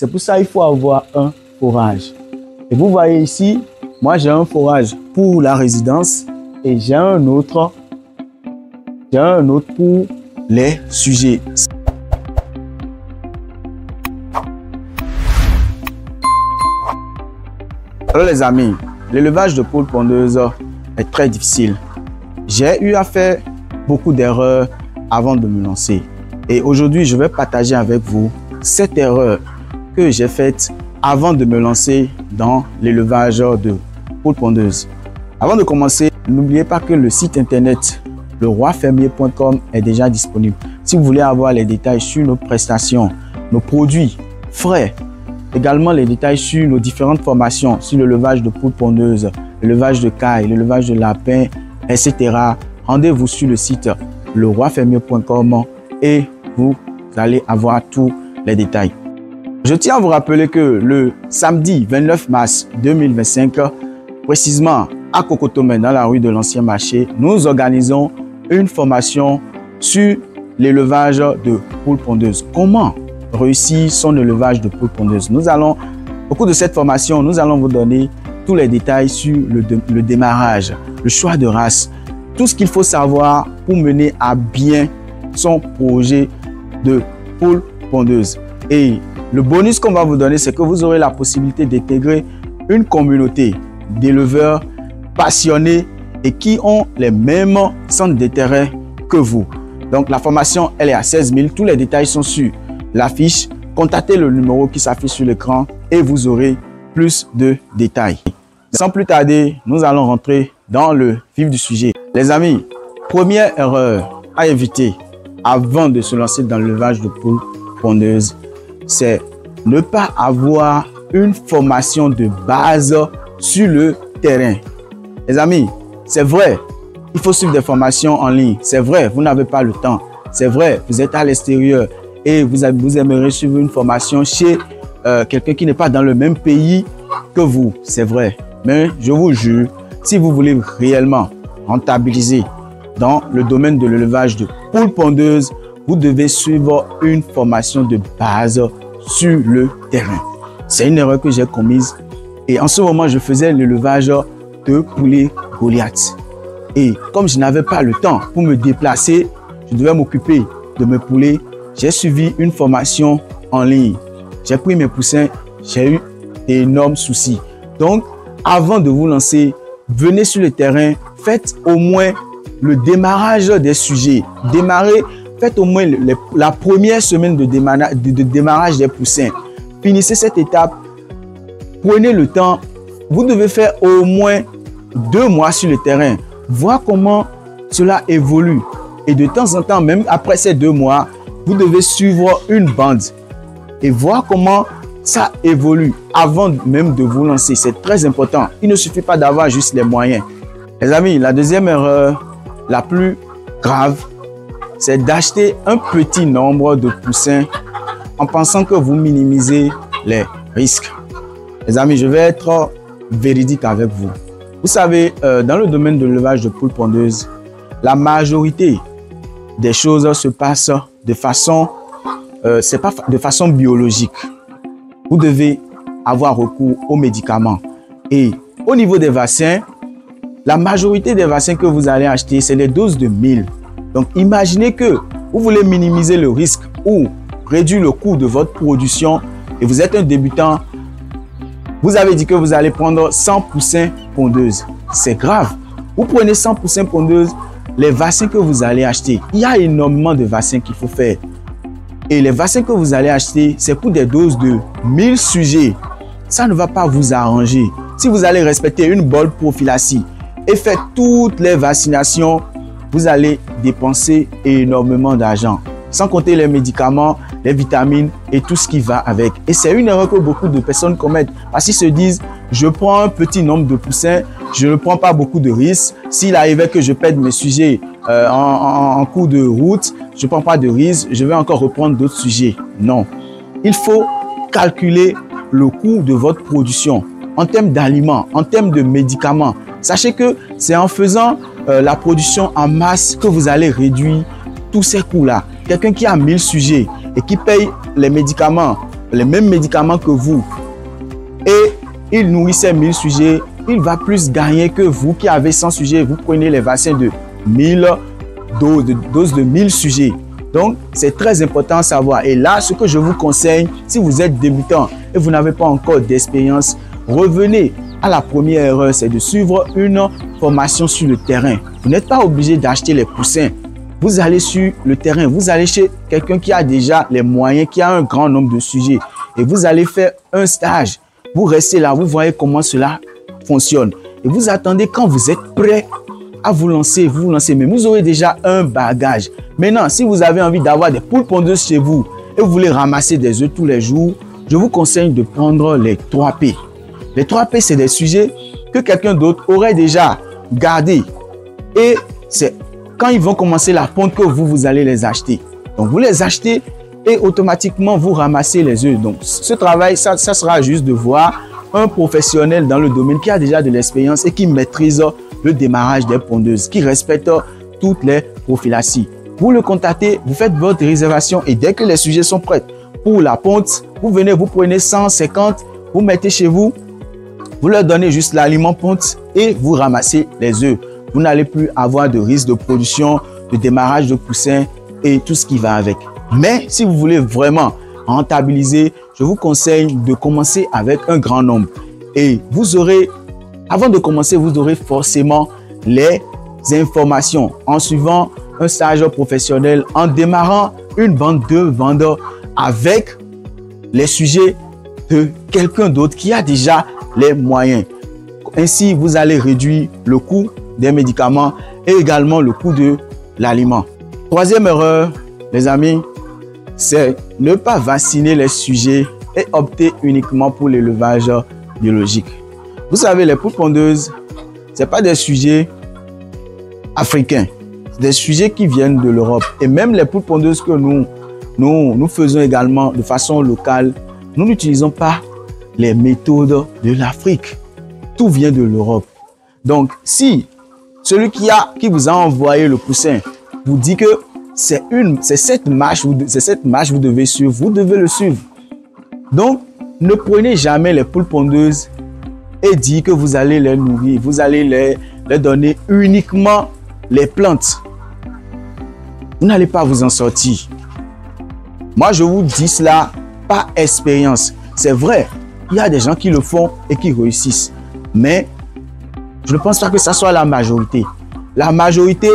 C'est pour ça qu'il faut avoir un forage. Et vous voyez ici, moi j'ai un forage pour la résidence et j'ai un autre pour les sujets. Alors les amis, l'élevage de poules pondeuses est très difficile. J'ai eu à faire beaucoup d'erreurs avant de me lancer. Et aujourd'hui, je vais partager avec vous cette erreur que j'ai faite avant de me lancer dans l'élevage de poules pondeuses. Avant de commencer, n'oubliez pas que le site internet leroifermier.com est déjà disponible. Si vous voulez avoir les détails sur nos prestations, nos produits frais, également les détails sur nos différentes formations, sur l'élevage de poules pondeuses, l'élevage de cailles, l'élevage de lapins, etc. Rendez-vous sur le site leroifermier.com et vous allez avoir tous les détails. Je tiens à vous rappeler que le samedi 29 mars 2025, précisément à Cocotomé, dans la rue de l'Ancien Marché, nous organisons une formation sur l'élevage de poules pondeuses. Comment réussir son élevage de poules pondeuses? Au cours de cette formation, nous allons vous donner tous les détails sur le démarrage, le choix de race, tout ce qu'il faut savoir pour mener à bien son projet de poules pondeuses. Et le bonus qu'on va vous donner, c'est que vous aurez la possibilité d'intégrer une communauté d'éleveurs passionnés et qui ont les mêmes centres d'intérêt que vous. Donc la formation, elle est à 16 000. Tous les détails sont sur l'affiche. Contactez le numéro qui s'affiche sur l'écran et vous aurez plus de détails. Sans plus tarder, nous allons rentrer dans le vif du sujet. Les amis, première erreur à éviter avant de se lancer dans l'élevage de poules pondeuses, c'est ne pas avoir une formation de base sur le terrain. Les amis, c'est vrai, il faut suivre des formations en ligne. C'est vrai, vous n'avez pas le temps. C'est vrai, vous êtes à l'extérieur et vous aimeriez suivre une formation chez quelqu'un qui n'est pas dans le même pays que vous. C'est vrai, mais je vous jure, si vous voulez réellement rentabiliser dans le domaine de l'élevage de poules pondeuses, vous devez suivre une formation de base sur le terrain. C'est une erreur que j'ai commise et en ce moment, je faisais l'élevage de poulets Goliath. Et comme je n'avais pas le temps pour me déplacer, je devais m'occuper de mes poulets. J'ai suivi une formation en ligne. J'ai pris mes poussins, j'ai eu d'énormes soucis. Donc, avant de vous lancer, venez sur le terrain, faites au moins le démarrage des sujets. Faites au moins la première semaine de démarrage des poussins. Finissez cette étape. Prenez le temps. Vous devez faire au moins 2 mois sur le terrain. Voir comment cela évolue. Et de temps en temps, même après ces 2 mois, vous devez suivre une bande et voir comment ça évolue avant même de vous lancer. C'est très important. Il ne suffit pas d'avoir juste les moyens. Les amis, la deuxième erreur la plus grave, c'est d'acheter un petit nombre de poussins en pensant que vous minimisez les risques. Les amis, je vais être véridique avec vous. Vous savez, dans le domaine de l'élevage de poules pondeuses, la majorité des choses se passent de façon, c'est pas de façon biologique. Vous devez avoir recours aux médicaments. Et au niveau des vaccins, la majorité des vaccins que vous allez acheter, c'est des doses de 1000. Donc, imaginez que vous voulez minimiser le risque ou réduire le coût de votre production et vous êtes un débutant. Vous avez dit que vous allez prendre 100 poussins pondeuses. C'est grave. Vous prenez 100 poussins pondeuses, les vaccins que vous allez acheter, il y a énormément de vaccins qu'il faut faire. Et les vaccins que vous allez acheter, c'est pour des doses de 1000 sujets. Ça ne va pas vous arranger. Si vous allez respecter une bonne prophylaxie et faire toutes les vaccinations, vous allez dépenser énormément d'argent. Sans compter les médicaments, les vitamines et tout ce qui va avec. Et c'est une erreur que beaucoup de personnes commettent. Parce qu'ils se disent, je prends un petit nombre de poussins, je ne prends pas beaucoup de risques. S'il arrivait que je perde mes sujets en cours de route, je ne prends pas de risques, je vais encore reprendre d'autres sujets. Non. Il faut calculer le coût de votre production en termes d'aliments, en termes de médicaments. Sachez que c'est en faisant la production en masse que vous allez réduire tous ces coûts-là. Quelqu'un qui a 1000 sujets et qui paye les médicaments les mêmes médicaments que vous et il nourrissait 1000 sujets, il va plus gagner que vous qui avez 100 sujets. Vous prenez les vaccins de 1000 doses de 1000 sujets. Donc, c'est très important à savoir. Et là, ce que je vous conseille, si vous êtes débutant et vous n'avez pas encore d'expérience, revenez à la première erreur, c'est de suivre une formation sur le terrain. Vous n'êtes pas obligé d'acheter les poussins. Vous allez sur le terrain, vous allez chez quelqu'un qui a déjà les moyens, qui a un grand nombre de sujets. Et vous allez faire un stage. Vous restez là, vous voyez comment cela fonctionne. Et vous attendez quand vous êtes prêt à vous lancer, mais vous aurez déjà un bagage. Maintenant, si vous avez envie d'avoir des poules pondeuses chez vous et vous voulez ramasser des œufs tous les jours, je vous conseille de prendre les 3P. Les 3P, c'est des sujets que quelqu'un d'autre aurait déjà gardés. Et c'est quand ils vont commencer la ponte que vous allez les acheter. Donc, vous les achetez et automatiquement, vous ramassez les œufs. Donc, ce travail, ça sera juste de voir un professionnel dans le domaine qui a déjà de l'expérience et qui maîtrise le démarrage des pondeuses, qui respecte toutes les prophylaxies. Vous le contactez, vous faites votre réservation et dès que les sujets sont prêts pour la ponte, vous venez, vous prenez 150, vous mettez chez vous, vous leur donnez juste l'aliment ponte et vous ramassez les œufs. Vous n'allez plus avoir de risque de production, de démarrage de poussins et tout ce qui va avec. Mais si vous voulez vraiment rentabiliser, je vous conseille de commencer avec un grand nombre. Et vous aurez, avant de commencer, vous aurez forcément les informations en suivant un stage professionnel, en démarrant une bande de vendeurs avec les sujets de quelqu'un d'autre qui a déjà les moyens. Ainsi, vous allez réduire le coût des médicaments et également le coût de l'aliment. Troisième erreur, les amis, c'est ne pas vacciner les sujets et opter uniquement pour l'élevage biologique. Vous savez, les poules pondeuses, ce n'est pas des sujets africains, c'est des sujets qui viennent de l'Europe. Et même les poules pondeuses que nous faisons également de façon locale, nous n'utilisons pas les méthodes de l'Afrique. Tout vient de l'Europe. Donc, si celui qui vous a envoyé le poussin vous dit que c'est cette marche, vous devez suivre, vous devez le suivre. Donc, ne prenez jamais les poules pondeuses et dire que vous allez les nourrir, vous allez les donner uniquement les plantes. Vous n'allez pas vous en sortir. Moi, je vous dis cela par expérience. C'est vrai, il y a des gens qui le font et qui réussissent. Mais je ne pense pas que ça soit la majorité. La majorité,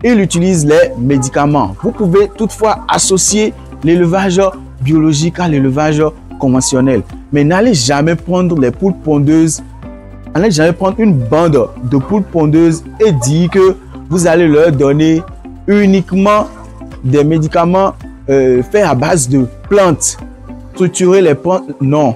ils utilisent les médicaments. Vous pouvez toutefois associer l'élevage biologique à l'élevage conventionnel. Mais n'allez jamais prendre les poules pondeuses, n'allez jamais prendre une bande de poules pondeuses et dire que vous allez leur donner uniquement des médicaments faits à base de plantes. Structurer les plantes, non.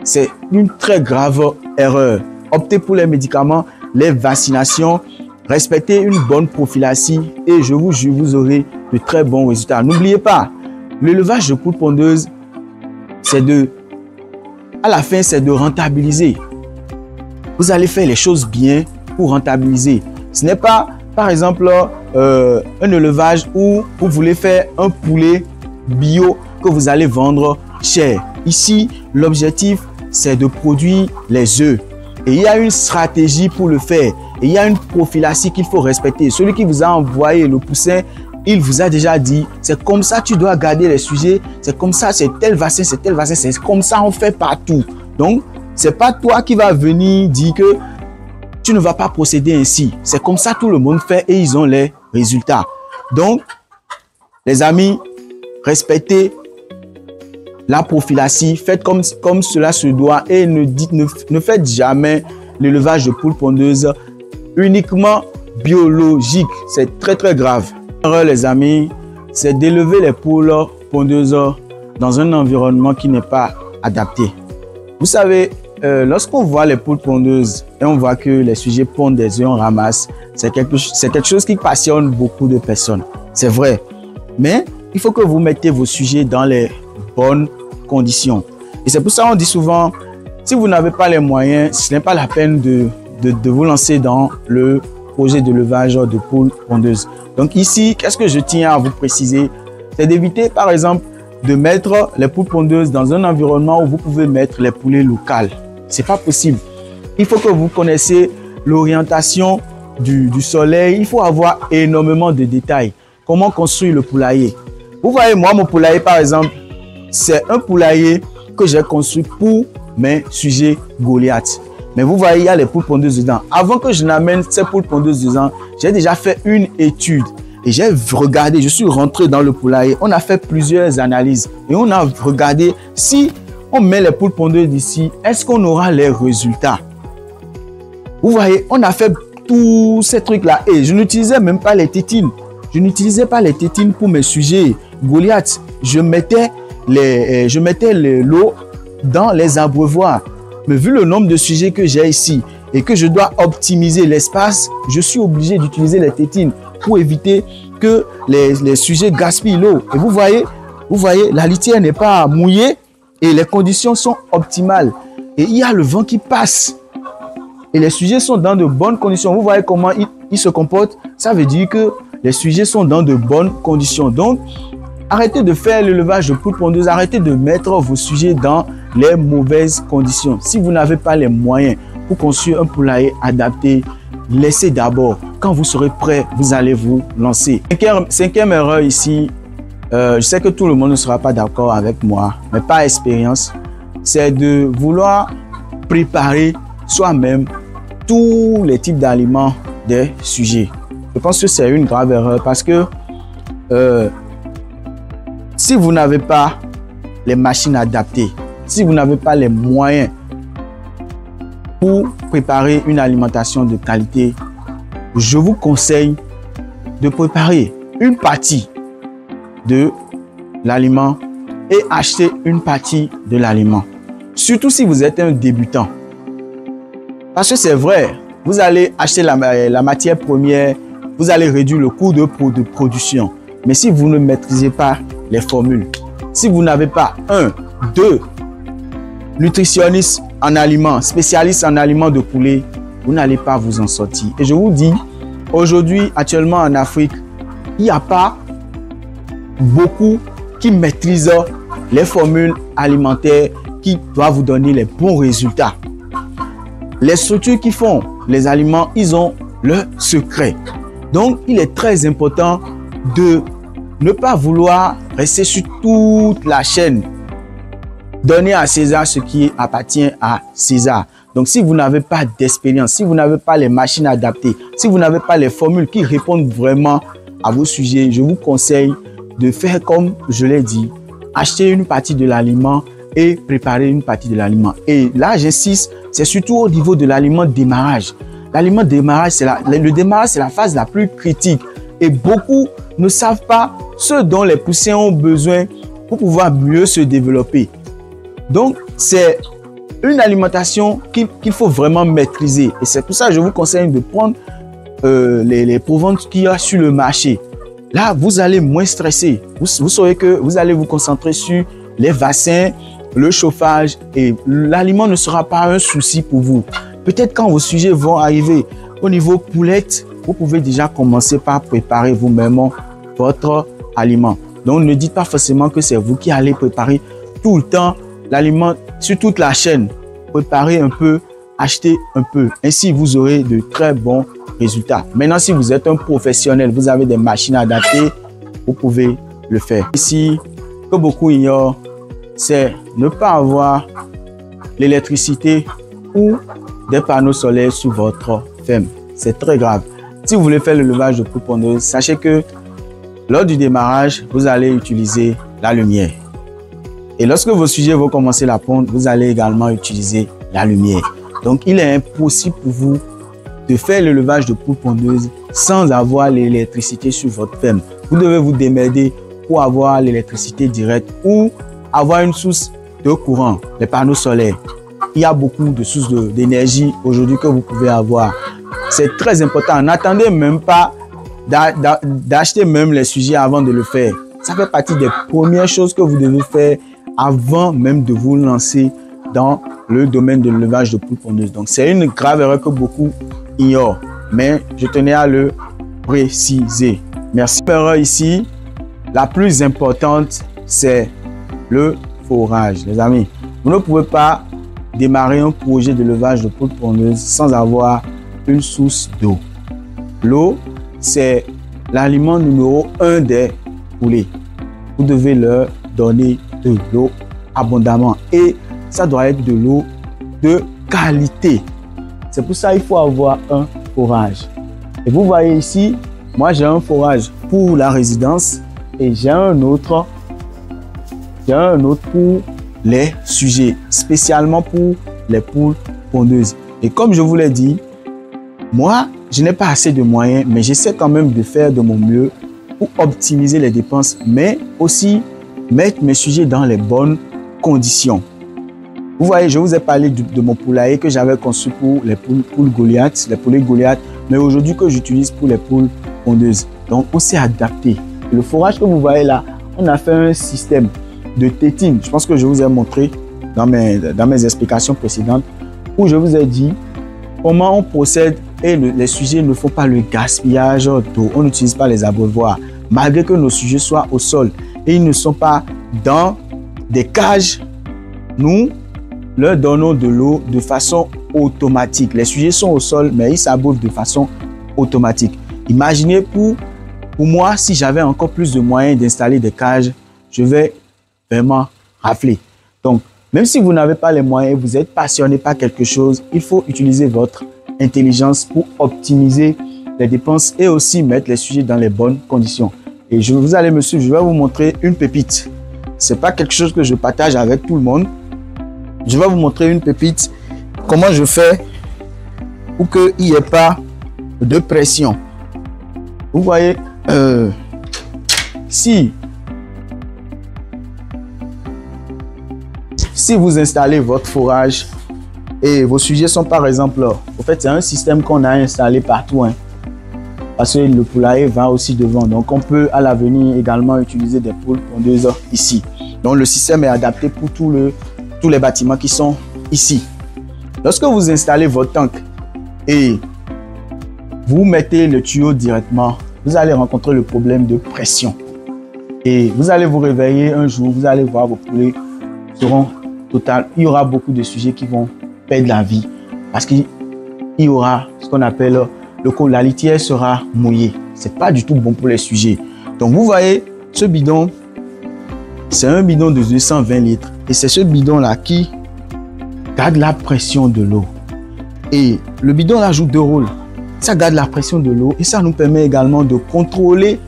C'est une très grave erreur. Optez pour les médicaments, les vaccinations, respectez une bonne prophylaxie et je vous jure, vous aurez de très bons résultats. N'oubliez pas, l'élevage de poules pondeuses, à la fin, c'est de rentabiliser. Vous allez faire les choses bien pour rentabiliser. Ce n'est pas, par exemple, un élevage où vous voulez faire un poulet bio que vous allez vendre cher. Ici, l'objectif, c'est de produire les œufs. Et il y a une stratégie pour le faire. Et il y a une prophylaxie qu'il faut respecter. Celui qui vous a envoyé le poussin, il vous a déjà dit, c'est comme ça tu dois garder les sujets, c'est comme ça, c'est tel vaccin, c'est comme ça on fait partout. Donc, c'est pas toi qui vas venir dire que tu ne vas pas procéder ainsi. C'est comme ça tout le monde fait et ils ont les résultats. Donc, les amis, respectez la prophylaxie, faites comme cela se doit et ne faites jamais l'élevage de poules pondeuses uniquement biologique. C'est très très grave. Les amis, c'est d'élever les poules pondeuses dans un environnement qui n'est pas adapté. Vous savez, lorsqu'on voit les poules pondeuses et on voit que les sujets pondent des œufs, on ramasse, c'est quelque chose qui passionne beaucoup de personnes. C'est vrai. Mais il faut que vous mettez vos sujets dans les bonnes conditions. Et c'est pour ça qu'on dit souvent, si vous n'avez pas les moyens, ce n'est pas la peine de vous lancer dans le projet d'élevage de poules pondeuses. Donc ici, qu'est-ce que je tiens à vous préciser? C'est d'éviter, par exemple, de mettre les poules pondeuses dans un environnement où vous pouvez mettre les poulets locales. C'est pas possible. Il faut que vous connaissiez l'orientation du soleil. Il faut avoir énormément de détails. Comment construire le poulailler? Vous voyez, moi, mon poulailler, par exemple, c'est un poulailler que j'ai construit pour mes sujets Goliath. Mais vous voyez, il y a les poules pondeuses dedans. Avant que je n'amène ces poules pondeuses dedans, j'ai déjà fait une étude. Et j'ai regardé, je suis rentré dans le poulailler. On a fait plusieurs analyses. Et on a regardé si on met les poules pondeuses d'ici, est-ce qu'on aura les résultats? Vous voyez, on a fait tous ces trucs-là. Et je n'utilisais même pas les tétines. Je n'utilisais pas les tétines pour mes sujets Goliath. Je mettais l'eau dans les abreuvoirs. Mais vu le nombre de sujets que j'ai ici et que je dois optimiser l'espace, je suis obligé d'utiliser les tétines pour éviter que les sujets gaspillent l'eau. Et vous voyez, la litière n'est pas mouillée et les conditions sont optimales. Et il y a le vent qui passe. Et les sujets sont dans de bonnes conditions. Vous voyez comment ils se comportent? Ça veut dire que les sujets sont dans de bonnes conditions. Donc, arrêtez de faire l'élevage de poules pondeuses. Arrêtez de mettre vos sujets dans les mauvaises conditions. Si vous n'avez pas les moyens pour construire un poulailler adapté, laissez d'abord. Quand vous serez prêt, vous allez vous lancer. Cinquième erreur ici, je sais que tout le monde ne sera pas d'accord avec moi, mais par expérience, c'est de vouloir préparer soi-même tous les types d'aliments des sujets. Je pense que c'est une grave erreur parce que si vous n'avez pas les machines adaptées, si vous n'avez pas les moyens pour préparer une alimentation de qualité, je vous conseille de préparer une partie de l'aliment et acheter une partie de l'aliment. Surtout si vous êtes un débutant. Parce que c'est vrai, vous allez acheter la matière première, vous allez réduire le coût de production. Mais si vous ne maîtrisez pas les formules, si vous n'avez pas deux nutritionnistes en aliments, spécialistes en aliments de poulet, vous n'allez pas vous en sortir. Et je vous dis, aujourd'hui, actuellement en Afrique, il n'y a pas beaucoup qui maîtrisent les formules alimentaires qui doivent vous donner les bons résultats. Les structures qui font les aliments, ils ont leur secret. Donc, il est très important de ne pas vouloir rester sur toute la chaîne. Donner à César ce qui appartient à César. Donc, si vous n'avez pas d'expérience, si vous n'avez pas les machines adaptées, si vous n'avez pas les formules qui répondent vraiment à vos sujets, je vous conseille de faire comme je l'ai dit, acheter une partie de l'aliment et préparer une partie de l'aliment. Et là, j'insiste, c'est surtout au niveau de l'aliment démarrage. L'aliment démarrage, le démarrage, c'est la phase la plus critique. Et beaucoup ne savent pas ce dont les poussins ont besoin pour pouvoir mieux se développer. Donc, c'est une alimentation qu'il faut vraiment maîtriser. Et c'est pour ça que je vous conseille de prendre les proventes qu'il y a sur le marché. Là, vous allez moins stresser. Vous saurez que vous allez vous concentrer sur les vaccins, le chauffage et l'aliment ne sera pas un souci pour vous. Peut-être quand vos sujets vont arriver au niveau poulette, vous pouvez déjà commencer par préparer vous-même votre aliment. Donc, ne dites pas forcément que c'est vous qui allez préparer tout le temps l'aliment sur toute la chaîne. Préparez un peu, achetez un peu. Ainsi, vous aurez de très bons résultats. Maintenant, si vous êtes un professionnel, vous avez des machines adaptées, vous pouvez le faire. Ici, que beaucoup ignorent, c'est ne pas avoir l'électricité ou des panneaux solaires sur votre ferme. C'est très grave. Si vous voulez faire l'élevage de poules pondeuses, sachez que lors du démarrage, vous allez utiliser la lumière. Et lorsque vos sujets vont commencer la ponte, vous allez également utiliser la lumière. Donc, il est impossible pour vous de faire l'élevage de poules pondeuses sans avoir l'électricité sur votre ferme. Vous devez vous démerder pour avoir l'électricité directe ou avoir une source de courant, les panneaux solaires. Il y a beaucoup de sources d'énergie aujourd'hui que vous pouvez avoir. C'est très important. N'attendez même pas d'acheter même les sujets avant de le faire. Ça fait partie des premières choses que vous devez faire avant même de vous lancer dans le domaine de l'élevage de poules pondeuses. Donc, c'est une grave erreur que beaucoup ignorent. Mais je tenais à le préciser. Merci. L'erreur ici, la plus importante, c'est le forage. Les amis, vous ne pouvez pas démarrer un projet d'élevage de poules pondeuses sans avoir une source d'eau. L'eau, c'est l'aliment numéro 1 des poulets. Vous devez leur donner de l'eau abondamment et ça doit être de l'eau de qualité. C'est pour ça qu'il faut avoir un forage. Et vous voyez ici, moi j'ai un forage pour la résidence et j'ai un autre pour les sujets, spécialement pour les poules pondeuses. Et comme je vous l'ai dit, moi, je n'ai pas assez de moyens, mais j'essaie quand même de faire de mon mieux pour optimiser les dépenses, mais aussi mettre mes sujets dans les bonnes conditions. Vous voyez, je vous ai parlé de mon poulailler que j'avais conçu pour les poules Goliath, les poulets Goliath, mais aujourd'hui que j'utilise pour les poules pondeuses. Donc, on s'est adapté. Le forage que vous voyez là, on a fait un système de tétine. Je pense que je vous ai montré dans mes explications précédentes où je vous ai dit comment on procède et les sujets ne font pas le gaspillage d'eau. On n'utilise pas les abreuvoirs malgré que nos sujets soient au sol et ils ne sont pas dans des cages. Nous leur donnons de l'eau de façon automatique. Les sujets sont au sol, mais ils s'abreuvent de façon automatique. Imaginez pour moi, si j'avais encore plus de moyens d'installer des cages, je vais vraiment rafler. Donc, même si vous n'avez pas les moyens, vous êtes passionné par quelque chose, il faut utiliser votre intelligence pour optimiser les dépenses et aussi mettre les sujets dans les bonnes conditions. Et vous allez me suivre, je vais vous montrer une pépite. Ce n'est pas quelque chose que je partage avec tout le monde. Je vais vous montrer une pépite, comment je fais pour qu'il n'y ait pas de pression. Vous voyez, si vous installez votre forage et vos sujets sont par exemple, en fait c'est un système qu'on a installé partout, hein, parce que le poulailler va aussi devant. Donc on peut à l'avenir également utiliser des poules pondeuses ici. Donc le système est adapté pour tous les bâtiments qui sont ici. Lorsque vous installez votre tank et vous mettez le tuyau directement, vous allez rencontrer le problème de pression. Et vous allez vous réveiller un jour, vous allez voir vos poulets seront total. Il y aura beaucoup de sujets qui vont perdre la vie parce qu'il y aura ce qu'on appelle la litière sera mouillée. C'est pas du tout bon pour les sujets. Donc vous voyez, ce bidon, c'est un bidon de 220 litres et c'est ce bidon là qui garde la pression de l'eau. Et le bidon là joue deux rôles. Ça garde la pression de l'eau et ça nous permet également de contrôler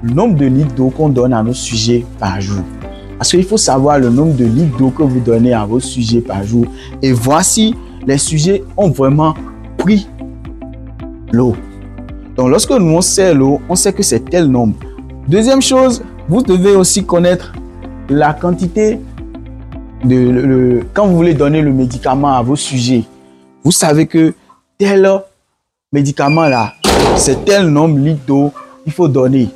le nombre de litres d'eau qu'on donne à nos sujets par jour. Parce qu'il faut savoir le nombre de litres d'eau que vous donnez à vos sujets par jour et voir si les sujets ont vraiment pris l'eau. Donc lorsque nous on sert l'eau, on sait que c'est tel nombre. Deuxième chose, vous devez aussi connaître la quantité quand vous voulez donner le médicament à vos sujets. Vous savez que tel médicament là, c'est tel nombre de litres d'eau il faut donner.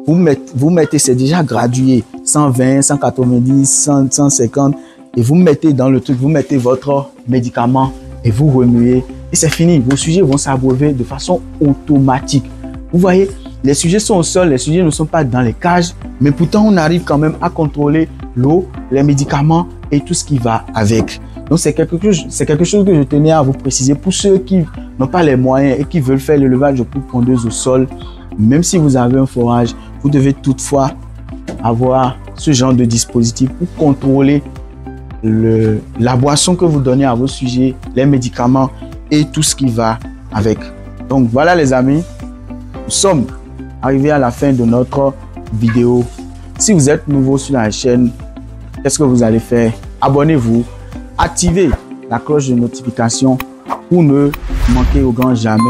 Vous mettez, c'est déjà gradué, 120, 190, 100, 150 et vous mettez dans le truc, vous mettez votre médicament et vous remuez et c'est fini. Vos sujets vont s'abreuver de façon automatique. Vous voyez, les sujets sont au sol, les sujets ne sont pas dans les cages, mais pourtant on arrive quand même à contrôler l'eau, les médicaments et tout ce qui va avec. Donc c'est quelque chose que je tenais à vous préciser pour ceux qui n'ont pas les moyens et qui veulent faire l'élevage de poules pondeuses au sol. Même si vous avez un forage, vous devez toutefois avoir ce genre de dispositif pour contrôler la boisson que vous donnez à vos sujets, les médicaments et tout ce qui va avec. Donc voilà les amis, nous sommes arrivés à la fin de notre vidéo. Si vous êtes nouveau sur la chaîne, qu'est-ce que vous allez faire? Abonnez-vous, activez la cloche de notification pour ne manquer au grand jamais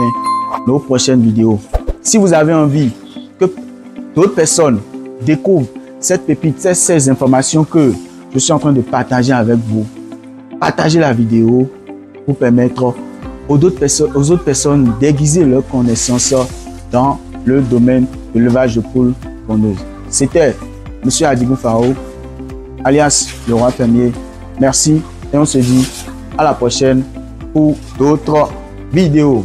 nos prochaines vidéos. Si vous avez envie que d'autres personnes découvrent cette pépite, ces informations que je suis en train de partager avec vous, partagez la vidéo pour permettre aux autres personnes d'aiguiser leurs connaissances dans le domaine de l'élevage de poules pondeuses. C'était M. Adigou Faro, alias le roi fermier. Merci et on se dit à la prochaine pour d'autres vidéos.